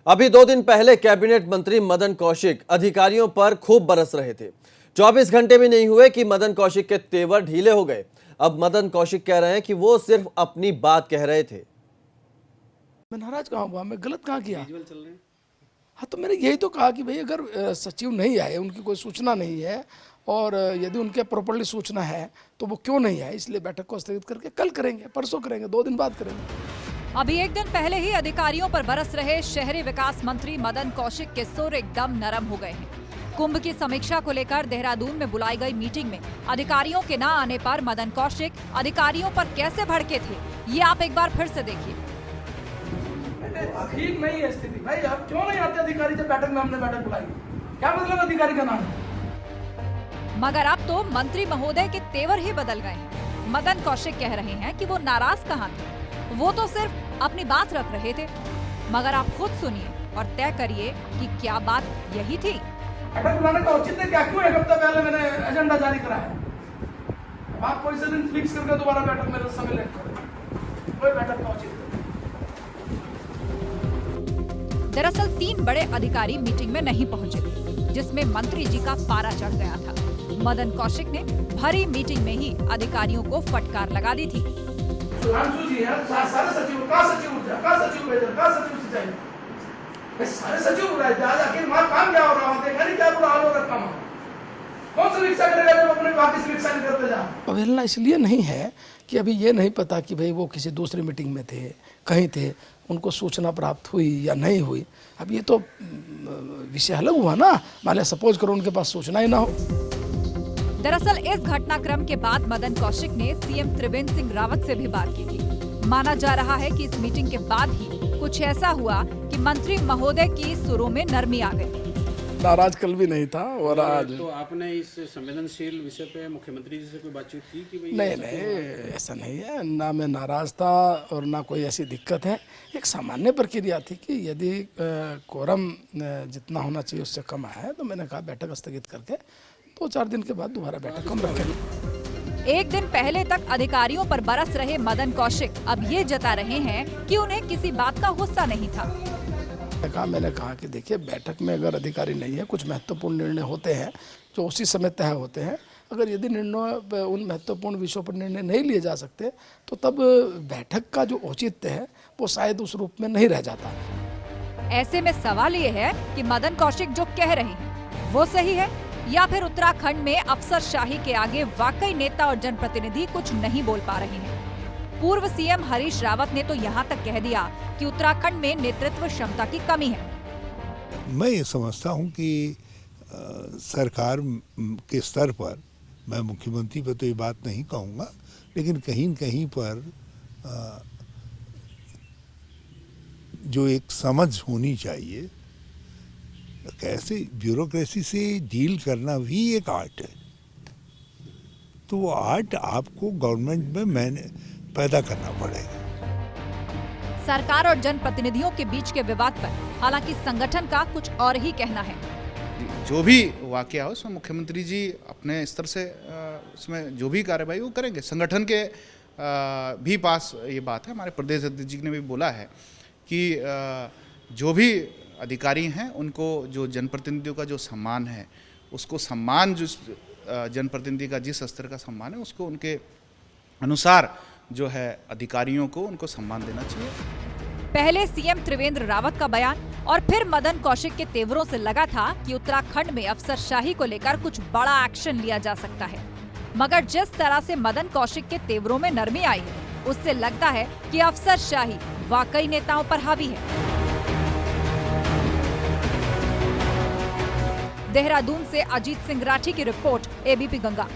अभी 2 दिन पहले कैबिनेट मंत्री मदन कौशिक अधिकारियों पर खूब बरस रहे थे। 24 घंटे भी नहीं हुए कि मदन कौशिक के तेवर ढीले हो गए। अब मदन कौशिक कह रहे हैं कि वो सिर्फ अपनी बात कह रहे थे। मैं नाराज कहाँ हुआ, मैं गलत कहाँ किया? हाँ, तो मैंने यही तो कहा कि भाई अगर सचिव नहीं आए, उनकी कोई सूचना नहीं है और यदि उनके प्रॉपर्ली सूचना है तो वो क्यों नहीं आए, इसलिए बैठक को स्थगित करके कल करेंगे, परसों करेंगे, 2 दिन बाद करेंगे। अभी एक दिन पहले ही अधिकारियों पर बरस रहे शहरी विकास मंत्री मदन कौशिक के सुर एकदम नरम हो गए हैं। कुंभ की समीक्षा को लेकर देहरादून में बुलाई गई मीटिंग में अधिकारियों के न आने पर मदन कौशिक अधिकारियों पर कैसे भड़के थे, ये आप एक बार फिर से देखिए। ठीक नहीं है स्थिति भाई, आप क्यों नहीं आते अधिकारी जब बैठक में हमने बैठक बुलाई? क्या मतलब अधिकारी का नाम? मगर अब तो मंत्री महोदय के तेवर ही बदल गए हैं। मदन कौशिक कह रहे हैं कि वो नाराज कहाँ थे, वो तो सिर्फ अपनी बात रख रहे थे। मगर आप खुद सुनिए और तय करिए कि क्या बात यही थी। बैठक बुलाने का औचित्य क्या? क्यों एक हफ्ता पहले मैंने एजेंडा जारी करा है? आप कोई से दिन फिक्स करके दोबारा बैठक में सम्मिलित करें, कोई बैठक का औचित्य। दरअसल 3 बड़े अधिकारी मीटिंग में नहीं पहुंचे थे, जिसमें मंत्री जी का पारा चढ़ गया था। मदन कौशिक ने भरी मीटिंग में ही अधिकारियों को फटकार लगा दी थी। सुधांशु जी है, सारे सचिव का सचिव भेजा, का सचिव सिंचाई, सारे सचिव रहे आज आखिर वहाँ काम क्या हो रहा है? देखा नहीं क्या बुरा हाल हो रखा है? कौन सा रिक्शा करेगा जब अपने बाकी से रिक्शा नहीं करते जा? अवहेलना इसलिए नहीं है कि अभी ये नहीं पता कि भाई वो किसी दूसरी मीटिंग में थे, कहीं थे, उनको सूचना प्राप्त हुई या नहीं हुई। अब ये तो विषय अलग हुआ ना, मान लिया सपोज करो उनके पास सूचना ही ना हो। दरअसल इस घटनाक्रम के बाद मदन कौशिक ने सीएम त्रिवेंद्र सिंह रावत से भी बात की थी। माना जा रहा है कि इस मीटिंग के बाद ही कुछ ऐसा हुआ कि मंत्री महोदय की सुरों में नरमी आ गई। नाराज कल भी नहीं था और आज तो आपने इस संवेदनशील विषय पे मुख्यमंत्री जी से कोई बातचीत की कि भाई? नहीं, ऐसा नहीं है, ना मैं नाराज था और ना कोई ऐसी दिक्कत है। एक सामान्य प्रक्रिया थी कि यदि कोरम जितना होना चाहिए उससे कम है तो मैंने कहा बैठक स्थगित करके 2-4 दिन के बाद दोबारा बैठक हम रखेंगे। एक दिन पहले तक अधिकारियों पर बरस रहे मदन कौशिक अब ये जता रहे हैं कि उन्हें किसी बात का गुस्सा नहीं था। मैंने कहा कि देखिए, बैठक में अगर अधिकारी नहीं है, कुछ महत्वपूर्ण निर्णय होते हैं जो उसी समय तय होते हैं। अगर यदि निर्णय उन महत्वपूर्ण विषयों पर निर्णय नहीं लिए जा सकते तो तब बैठक का जो औचित्य है वो शायद उस रूप में नहीं रह जाता। ऐसे में सवाल ये है कि मदन कौशिक जो कह रहे हैं वो सही है या फिर उत्तराखंड में अफसरशाही के आगे वाकई नेता और जनप्रतिनिधि कुछ नहीं बोल पा रहे हैं। पूर्व सीएम हरीश रावत ने तो यहाँ तक कह दिया कि उत्तराखंड में नेतृत्व क्षमता की कमी है। मैं ये समझता हूँ कि सरकार के स्तर पर, मैं मुख्यमंत्री पर तो ये बात नहीं कहूँगा, लेकिन कहीं न कहीं पर जो एक समझ होनी चाहिए, कैसे ब्यूरोक्रेसी से डील करना भी एक आर्ट है। तो वो आर्ट आपको गवर्नमेंट में पैदा करना पड़ेगा। सरकार और जनप्रतिनिधियों के बीच के विवाद पर हालांकि संगठन का कुछ और ही कहना है। जो भी वाकया हो उसमें मुख्यमंत्री जी अपने स्तर से उसमें जो भी कार्रवाई वो करेंगे। संगठन के भी पास ये बात है, हमारे प्रदेश अध्यक्ष जी ने भी बोला है कि जो भी अधिकारी हैं उनको जो जनप्रतिनिधियों का जो सम्मान है, उसको सम्मान जो जनप्रतिनिधि का जिस स्तर का सम्मान है उसको उनके अनुसार जो है अधिकारियों को उनको सम्मान देना चाहिए। पहले सीएम त्रिवेंद्र रावत का बयान और फिर मदन कौशिक के तेवरों से लगा था कि उत्तराखंड में अफसरशाही को लेकर कुछ बड़ा एक्शन लिया जा सकता है। मगर जिस तरह से मदन कौशिक के तेवरों में नरमी आई है, उससे लगता है कि अफसरशाही वाकई नेताओं पर हावी है। देहरादून से अजीत सिंह राठी की रिपोर्ट, एबीपी गंगा।